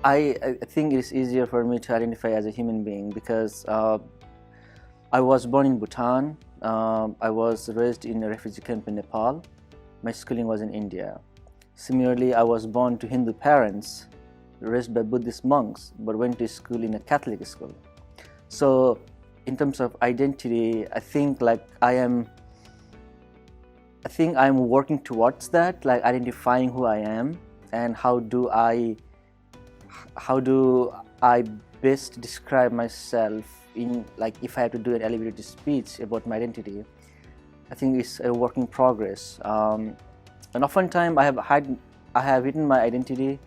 I think it's easier for me to identify as a human being because I was born in Bhutan. I was raised in a refugee camp in Nepal. My schooling was in India. Similarly, I was born to Hindu parents, raised by Buddhist monks, but went to school in a Catholic school. So, in terms of identity, I think I'm working towards that, like identifying who I am and how do I best describe myself in, like, if I have to do an elevated speech about my identity. I think it's a work in progress. And oftentimes I have hidden my identity,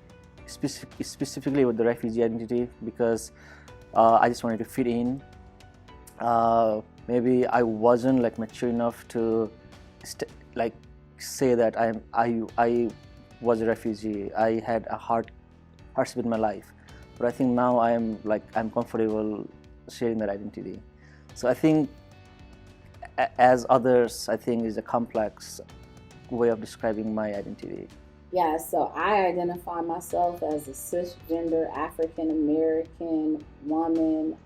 specifically with the refugee identity, because I just wanted to fit in. Maybe I wasn't like mature enough to like say that I was a refugee. I had a hardship in my life, but I think now I'm comfortable sharing that identity. So I think as others, I think is a complex way of describing my identity. Yeah, so I identify myself as a cisgender African American woman,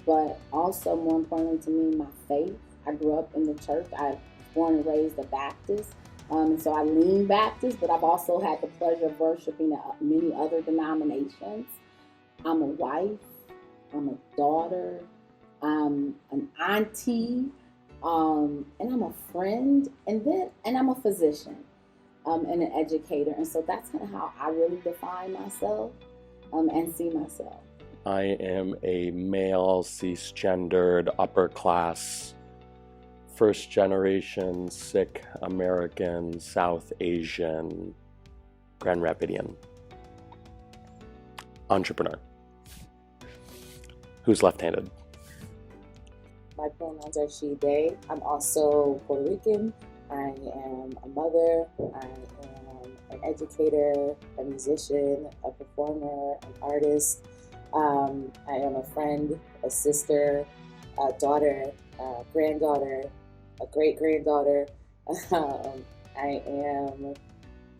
but also more importantly to me, my faith. I grew up in the church. I was born and raised a Baptist, and so I lean Baptist, but I've also had the pleasure of worshiping at many other denominations. I'm a wife, I'm a daughter, I'm an auntie, and I'm a friend, and I'm a physician, and an educator. And so that's kind of how I really define myself, and see myself. I am a male, cisgendered, upper class, first generation Sikh American, South Asian, Grand Rapidian entrepreneur who's left-handed. My pronouns are she, they. I'm also Puerto Rican. I am a mother. I am an educator, a musician, a performer, an artist. I am a friend, a sister, a daughter, a granddaughter, a great-granddaughter. I am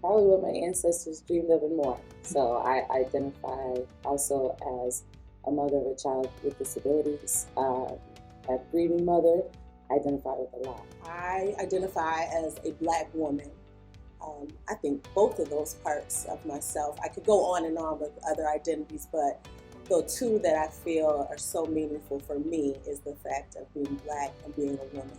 probably what my ancestors dreamed of and more. So I identify also as a mother of a child with disabilities, a grieving mother. I identify with a lot. I identify as a Black woman. I think both of those parts of myself, I could go on and on with other identities, but the two that I feel are so meaningful for me is the fact of being Black and being a woman.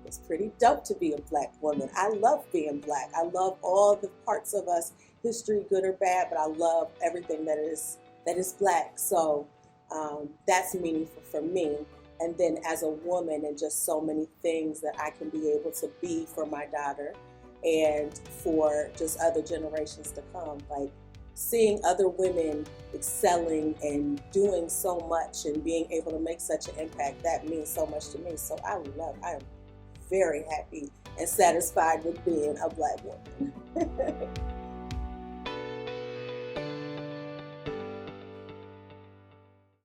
It's pretty dope to be a Black woman. I love being Black. I love all the parts of us, history, good or bad, but I love everything that is Black. So that's meaningful for me. And then as a woman, and just so many things that I can be able to be for my daughter and for just other generations to come. Like seeing other women excelling and doing so much and being able to make such an impact, that means so much to me. So I am very happy and satisfied with being a Black woman.